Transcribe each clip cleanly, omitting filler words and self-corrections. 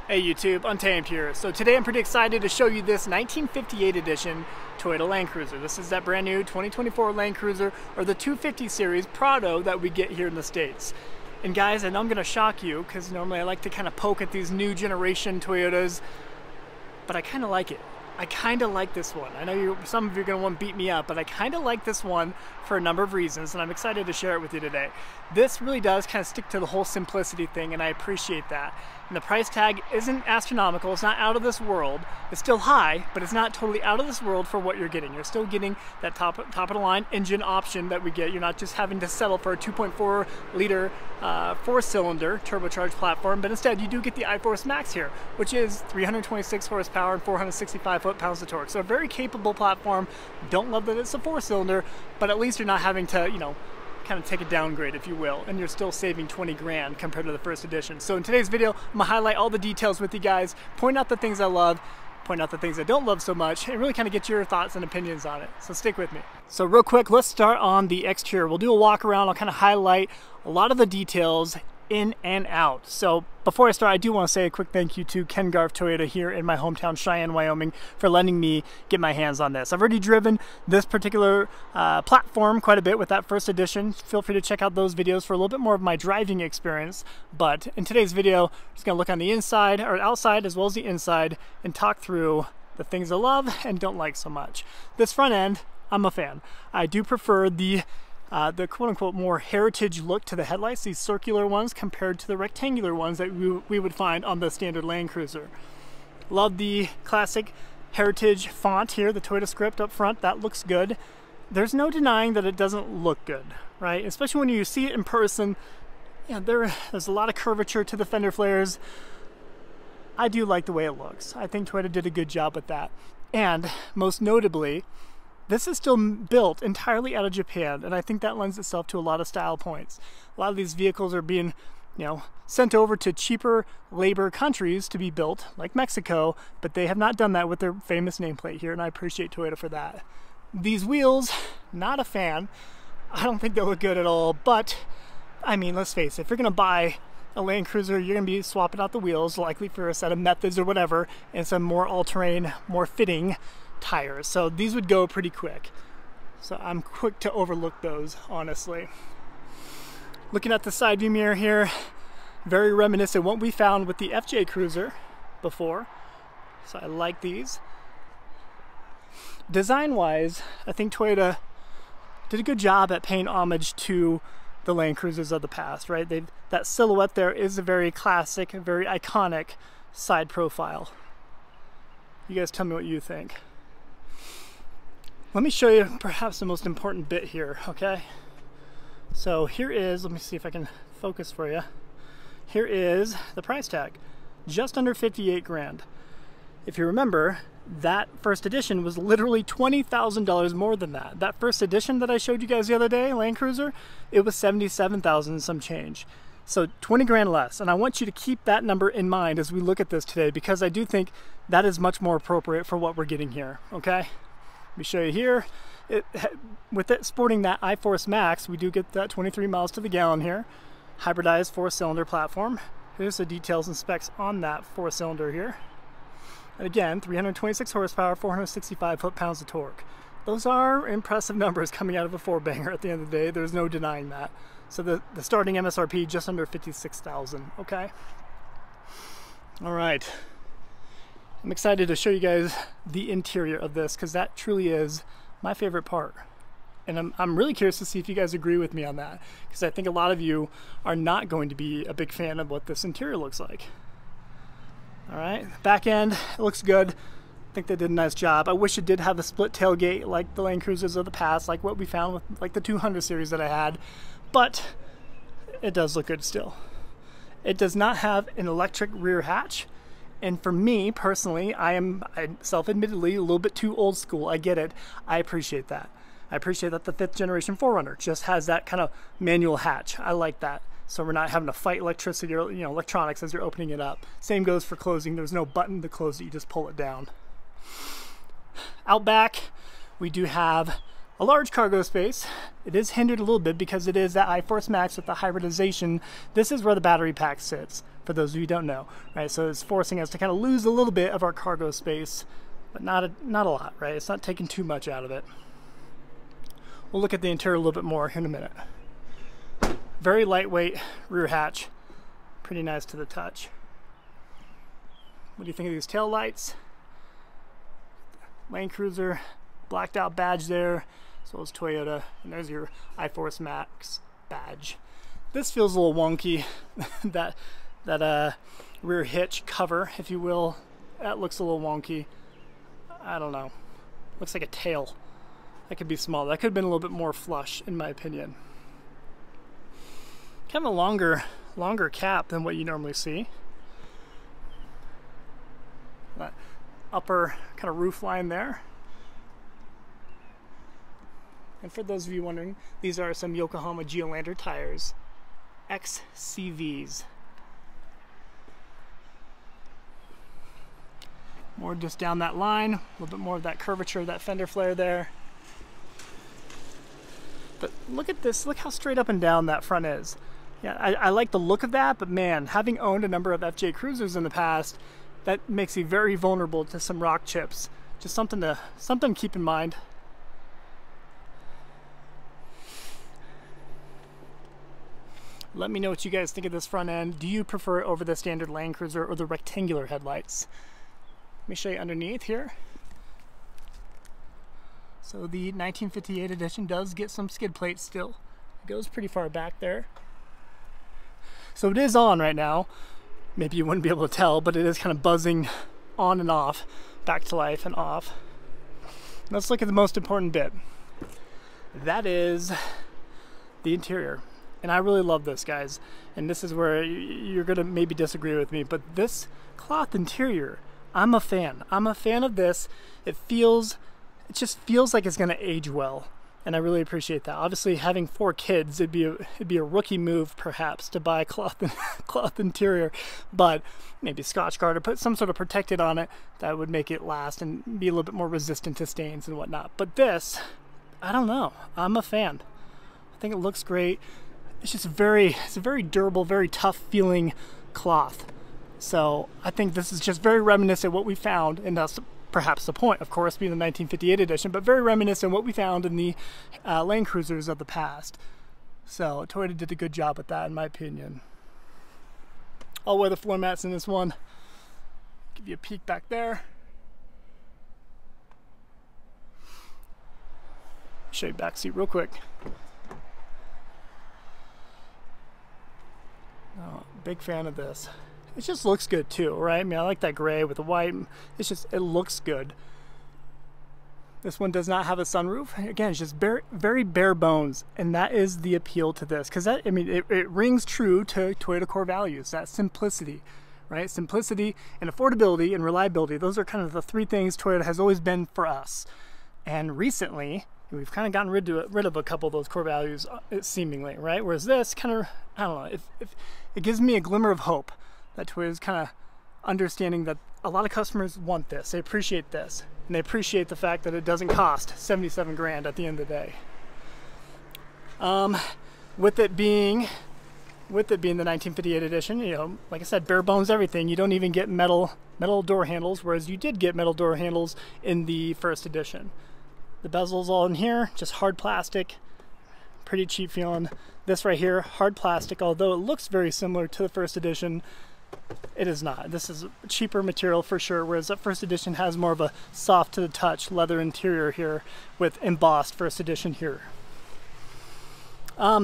Hey YouTube, Untamed here. So today I'm pretty excited to show you this 1958 edition Toyota Land Cruiser. This is that brand new 2024 Land Cruiser, or the 250 series Prado that we get here in the States. And guys, I know I'm gonna shock you because normally I like to kind of poke at these new generation Toyotas, but I kind of like it. I kind of like this one. I know some of you are going to want to beat me up, but I kind of like this one for a number of reasons, and I'm excited to share it with you today. This really does kind of stick to the whole simplicity thing, and I appreciate that. And the price tag isn't astronomical. It's not out of this world. It's still high, but it's not totally out of this world for what you're getting. You're still getting that top of the line engine option that we get. You're not just having to settle for a 2.4 liter 4-cylinder turbocharged platform, but instead you do get the iForce Max here, which is 326 horsepower and 465 foot-pounds of torque. So a very capable platform. Don't love that it's a 4-cylinder, but at least you're not having to, kind of take a downgrade, if you will, and you're still saving 20 grand compared to the first edition. So in today's video, I'm gonna highlight all the details with you guys, point out the things I love, point out the things I don't love so much, and really kind of get your thoughts and opinions on it. So stick with me. So real quick, let's start on the exterior. We'll do a walk around. I'll kind of highlight a lot of the details in and out. So before I start, I do want to say a quick thank you to Ken Garf Toyota here in my hometown, Cheyenne, Wyoming, for letting me get my hands on this. I've already driven this particular platform quite a bit with that first edition. Feel free to check out those videos for a little bit more of my driving experience. But in today's video, I'm just going to look on the inside or outside as well as the inside and talk through the things I love and don't like so much. This front end, I'm a fan. I do prefer the quote-unquote more heritage look to the headlights, these circular ones compared to the rectangular ones that we would find on the standard Land Cruiser. Love the classic heritage font here, the Toyota script up front. That looks good. There's no denying that it doesn't look good, right? Especially when you see it in person. There's a lot of curvature to the fender flares. I do like the way it looks. I think Toyota did a good job with that. And most notably, this is still built entirely out of Japan, and I think that lends itself to a lot of style points. A lot of these vehicles are being, sent over to cheaper labor countries to be built, like Mexico, but they have not done that with their famous nameplate here, and I appreciate Toyota for that. These wheels, not a fan. I don't think they look good at all, but, I mean, let's face it, if you're gonna buy a Land Cruiser, you're gonna be swapping out the wheels, likely for a set of methods or whatever, and some more all-terrain, more fitting tires. So these would go pretty quick. So I'm quick to overlook those, honestly. Looking at the side view mirror here, very reminiscent of what we found with the FJ Cruiser before. So I like these. Design-wise, I think Toyota did a good job at paying homage to the Land Cruisers of the past, right? That silhouette there is a very classic, very iconic side profile. You guys tell me what you think. Let me show you perhaps the most important bit here, okay? So here is, let me see if I can focus for you. Here is the price tag, just under 58 grand. If you remember, that first edition was literally $20,000 more than that. That first edition that I showed you guys the other day, Land Cruiser, it was 77,000 and some change. So 20 grand less, and I want you to keep that number in mind as we look at this today, because I do think that is much more appropriate for what we're getting here, okay? Let me show you here. With it sporting that iForce Max, we do get that 23 miles to the gallon here. Hybridized 4-cylinder platform. Here's the details and specs on that 4-cylinder here. And again, 326 horsepower, 465 foot-pounds of torque. Those are impressive numbers coming out of a 4-banger at the end of the day. There's no denying that. So the starting MSRP just under 56,000, okay? All right. I'm excited to show you guys the interior of this because that truly is my favorite part. And I'm really curious to see if you guys agree with me on that, because I think a lot of you are not going to be a big fan of what this interior looks like. All right, back end, it looks good. I think they did a nice job. I wish it did have a split tailgate like the Land Cruisers of the past, like what we found with like the 200 series that I had, but it does look good still. It does not have an electric rear hatch. And for me, personally, I'm self-admittedly a little bit too old school. I get it. I appreciate that. I appreciate that the 5th generation 4Runner just has that kind of manual hatch. I like that. So we're not having to fight electricity or electronics as you're opening it up. Same goes for closing. There's no button to close it. You just pull it down. Out back, we do have a large cargo space. It is hindered a little bit because it is that iForce Max with the hybridization. This is where the battery pack sits, for those of you who don't know, right? So it's forcing us to kind of lose a little bit of our cargo space, but not a lot, right? It's not taking too much out of it. We'll look at the interior a little bit more here in a minute. Very lightweight rear hatch, pretty nice to the touch. What do you think of these tail lights? Land Cruiser blacked out badge there, as well as Toyota, and there's your iForce Max badge. This feels a little wonky. that rear hitch cover, if you will, that looks a little wonky. I don't know. Looks like a tail. That could be small. That could have been a little bit more flush, in my opinion. Kind of a longer cap than what you normally see. That upper kind of roof line there. And for those of you wondering, these are some Yokohama Geolandar tires, XCVs. More just down that line, a little bit more of that curvature of that fender flare there. But look at this, look how straight up and down that front is. Yeah, I like the look of that, but man, having owned a number of FJ Cruisers in the past, that makes you very vulnerable to some rock chips. Just something to keep in mind. Let me know what you guys think of this front end. Do you prefer it over the standard Land Cruiser or the rectangular headlights? Let me show you underneath here. So the 1958 edition does get some skid plates still. It goes pretty far back there. So it is on right now. Maybe you wouldn't be able to tell, but it is kind of buzzing on and off, back to life and off. Let's look at the most important bit. That is the interior. And I really love this, guys. And this is where you're gonna maybe disagree with me, but this cloth interior, I'm a fan. I'm a fan of this. It just feels like it's gonna age well. And I really appreciate that. Obviously, having 4 kids, it'd be a rookie move, perhaps, to buy cloth interior, but maybe Scotch Guard or put some sort of protected on it that would make it last and be a little bit more resistant to stains and whatnot. But this, I don't know. I'm a fan. I think it looks great. It's just it's a very durable, very tough feeling cloth. So I think this is just very reminiscent of what we found, and that's perhaps the point, of course, being the 1958 edition, but very reminiscent of what we found in the Land Cruisers of the past. So Toyota did a good job with that, in my opinion. All weather floor mats in this one. Give you a peek back there. Show you back seat real quick. Oh, big fan of this. It just looks good too, right? I mean, I like that gray with the white. It looks good. This one does not have a sunroof. Again, it's just very bare bones, and that is the appeal to this, because that, I mean, it rings true to Toyota core values. That simplicity, right? Simplicity and affordability and reliability. Those are kind of the 3 things Toyota has always been for us. And recently, we've kind of gotten rid of a couple of those core values, seemingly, right? Whereas this kind of, I don't know, it gives me a glimmer of hope that Toyota's kind of understanding that a lot of customers want this. They appreciate this, and they appreciate the fact that it doesn't cost 77 grand at the end of the day. With it being the 1958 edition, you know, like I said, bare bones everything. You don't even get metal door handles, whereas you did get metal door handles in the first edition. The bezel's all in here, just hard plastic, pretty cheap feeling. This right here, hard plastic, although it looks very similar to the first edition, it is not. This is cheaper material for sure, whereas that first edition has more of a soft to the touch leather interior here with embossed first edition here.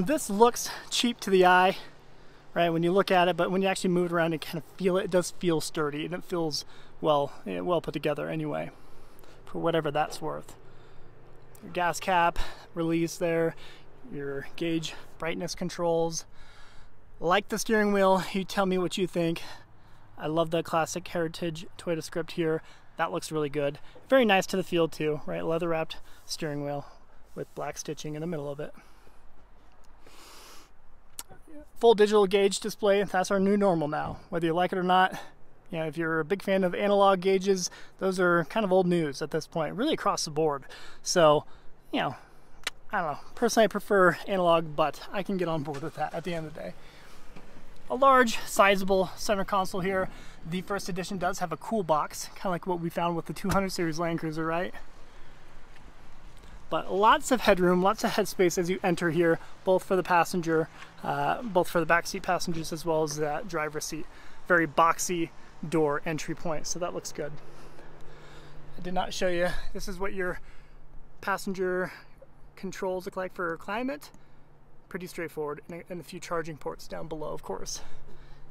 This looks cheap to the eye, right, when you look at it, but when you actually move it around and kind of feel it, it does feel sturdy, and it feels well put together anyway, for whatever that's worth. Your gas cap release there, your gauge brightness controls. Like the steering wheel, you tell me what you think. I love the classic heritage Toyota script here. That looks really good. Very nice to the feel too, right? Leather wrapped steering wheel with black stitching in the middle of it. Full digital gauge display, that's our new normal now. Whether you like it or not, you know, if you're a big fan of analog gauges, those are kind of old news at this point, really across the board. So, you know, I don't know, personally I prefer analog, but I can get on board with that at the end of the day. A large, sizable center console here. The first edition does have a cool box, kind of like what we found with the 200 series Land Cruiser, right? But lots of headroom, lots of headspace as you enter here, both for the passenger, both for the backseat passengers as well as that driver's seat. Very boxy door entry point, so that looks good. I did not show you, this is what your passenger controls look like for climate. Pretty straightforward, and a few charging ports down below, of course.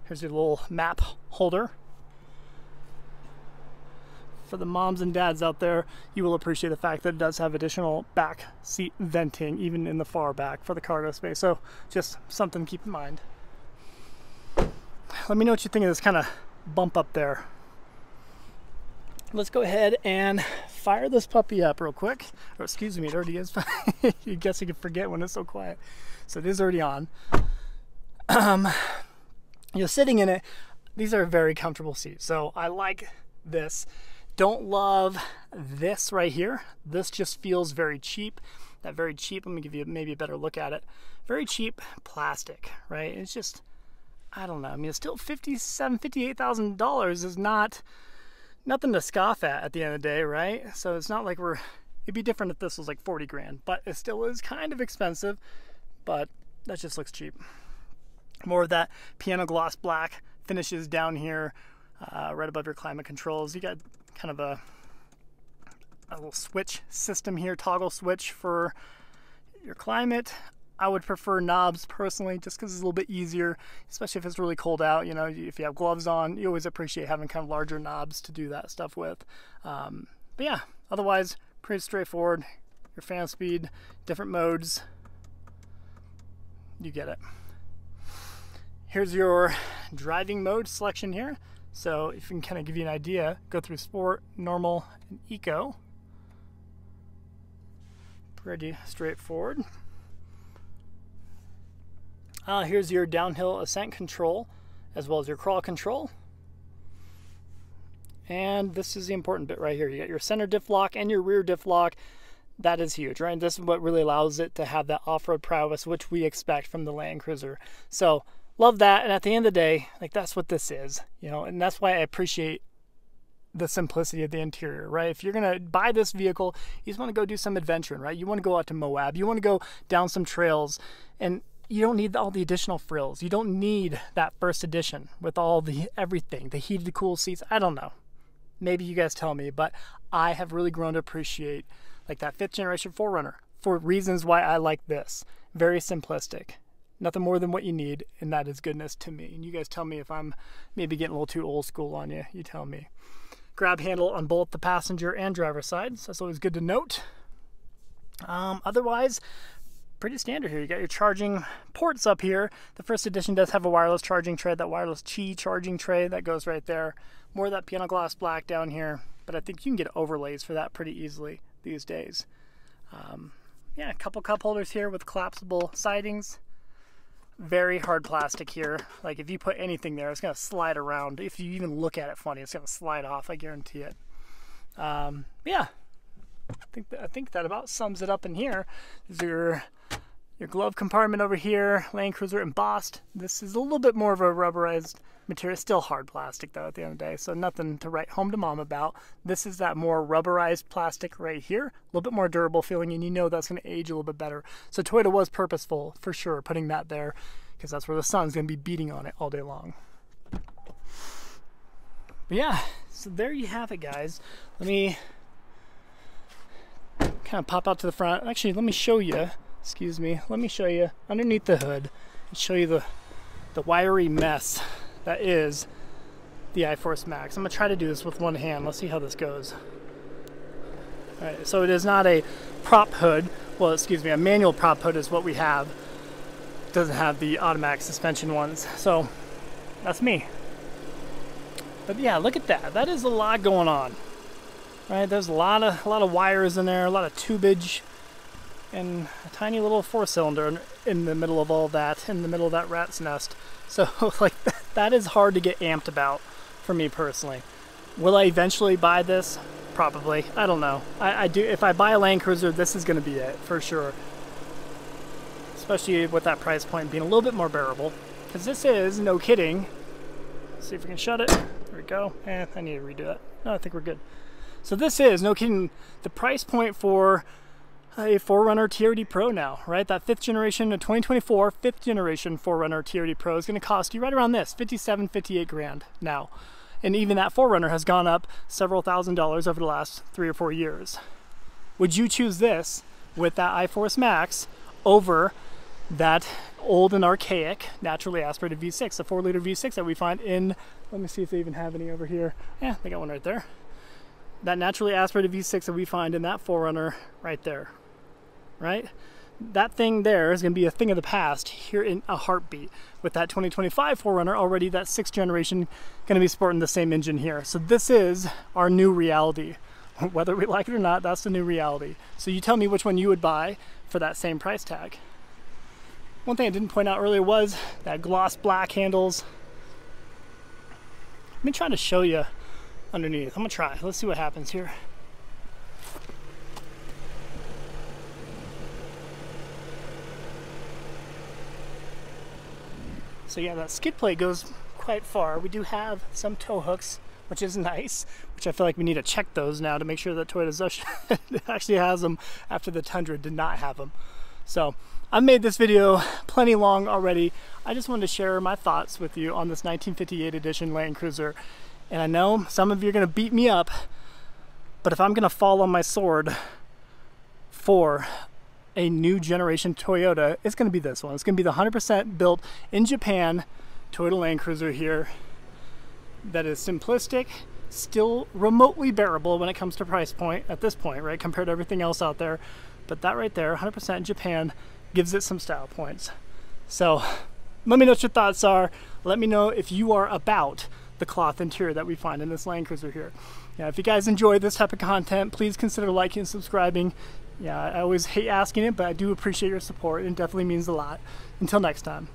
Here's your little map holder. For the moms and dads out there, you will appreciate the fact that it does have additional back seat venting, even in the far back for the cargo space. So just something to keep in mind. Let me know what you think of this kind of bump up there. Let's go ahead and fire this puppy up real quick. Or excuse me, it already is. You guess you can forget when it's so quiet. So it is already on. You're sitting in it. These are very comfortable seats. So I like this. Don't love this right here. This just feels very cheap. That very cheap, let me give you maybe a better look at it. Very cheap plastic, right? It's just, I don't know. I mean, it's still $57,000, $58,000 is not nothing to scoff at the end of the day, right? So it's not like it'd be different if this was like 40 grand, but it still is kind of expensive, but that just looks cheap. More of that piano gloss black finishes down here, right above your climate controls. You got kind of a little switch system here, toggle switch for your climate. I would prefer knobs personally, just because it's a little bit easier, especially if it's really cold out. You know, if you have gloves on, you always appreciate having kind of larger knobs to do that stuff with. But yeah, otherwise pretty straightforward. Your fan speed, different modes, you get it. Here's your driving mode selection here. So if we can kind of give you an idea, go through Sport, Normal, and Eco. Pretty straightforward. Here's your downhill ascent control, as well as your crawl control. And this is the important bit right here. You got your center diff lock and your rear diff lock. That is huge, right? This is what really allows it to have that off-road prowess, which we expect from the Land Cruiser. So love that. And at the end of the day, like, that's what this is, you know, and that's why I appreciate the simplicity of the interior, right? If you're gonna buy this vehicle, you just want to go do some adventuring, right? You want to go out to Moab, you want to go down some trails, and you don't need all the additional frills. You don't need that first edition with all the everything, the heated cool seats. I don't know. Maybe you guys tell me, but I have really grown to appreciate like that 5th generation 4Runner for reasons why I like this. Very simplistic. Nothing more than what you need, and that is goodness to me. And you guys tell me if I'm maybe getting a little too old school on you. You tell me. Grab handle on both the passenger and driver sides. That's always good to note. Otherwise, pretty standard here. You got your charging ports up here. The first edition does have a wireless charging tray, that wireless Qi charging tray that goes right there. More of that piano gloss black down here, but I think you can get overlays for that pretty easily these days. Yeah, a couple cup holders here with collapsible sidings. Very hard plastic here. Like if you put anything there, it's gonna slide around. If you even look at it funny, it's gonna slide off, I guarantee it. Yeah, I think that about sums it up in here. Is your glove compartment over here, Land Cruiser embossed. This is a little bit more of a rubberized material. Still hard plastic though at the end of the day, so nothing to write home to mom about. This is that more rubberized plastic right here, a little bit more durable feeling, and you know that's going to age a little bit better. So Toyota was purposeful for sure putting that there, because that's where the sun's going to be beating on it all day long. But yeah, so there you have it, guys. Let me kind of pop out to the front. Actually, let me show you. Excuse me. Let me show you underneath the hood and show you the wiry mess that is the iForce Max. I'm going to try to do this with one hand. Let's see how this goes. Alright, so it is not a prop hood. Well, excuse me, a manual prop hood is what we have. It doesn't have the automatic suspension ones. So that's me. But yeah, look at that. That is a lot going on. Right, there's a lot of wires in there, a lot of tubage, and a tiny little 4-cylinder in the middle of all that, in the middle of that rat's nest. So like that is hard to get amped about for me personally. Will I eventually buy this? Probably. I don't know. I do. If I buy a Land Cruiser, this is going to be it for sure. especially with that price point being a little bit more bearable. Because this is, no kidding, let's see if we can shut it. There we go. I need to redo that. No, I think we're good. So this is, no kidding, the price point for a 4Runner TRD Pro now, right? That 5th generation, a 2024 5th generation 4Runner TRD Pro is going to cost you right around this, 57, 58 grand now. And even that 4Runner has gone up several $1,000s over the last 3 or 4 years. Would you choose this with that iForce Max over that old and archaic naturally aspirated V6, a 4-liter V6 that we find in, let me see if they even have any over here. Yeah, they got one right there. That naturally aspirated V6 that we find in that 4Runner right there, right? That thing there is going to be a thing of the past here in a heartbeat. With that 2025 4Runner already, that 6th generation going to be sporting the same engine here. So this is our new reality. Whether we like it or not, that's the new reality. So you tell me which one you would buy for that same price tag. One thing I didn't point out earlier was that gloss black handles. Let me try to show you underneath. I'm gonna try. Let's see what happens here. So yeah, that skid plate goes quite far. We do have some tow hooks, which is nice, which I feel like we need to check those now to make sure that Toyota actually has them after the Tundra did not have them. So I've made this video plenty long already. I just wanted to share my thoughts with you on this 1958 edition Land Cruiser. And I know some of you are going to beat me up, but if I'm going to fall on my sword for a new generation Toyota, it's going to be this one. It's going to be the 100% built in Japan Toyota Land Cruiser here that is simplistic, still remotely bearable when it comes to price point at this point, right, compared to everything else out there. But that right there, 100% Japan, gives it some style points. So let me know what your thoughts are. Let me know if you are about the cloth interior that we find in this Land Cruiser here. Yeah, if you guys enjoy this type of content, please consider liking and subscribing. Yeah, I always hate asking it, but I do appreciate your support. It definitely means a lot. Until next time.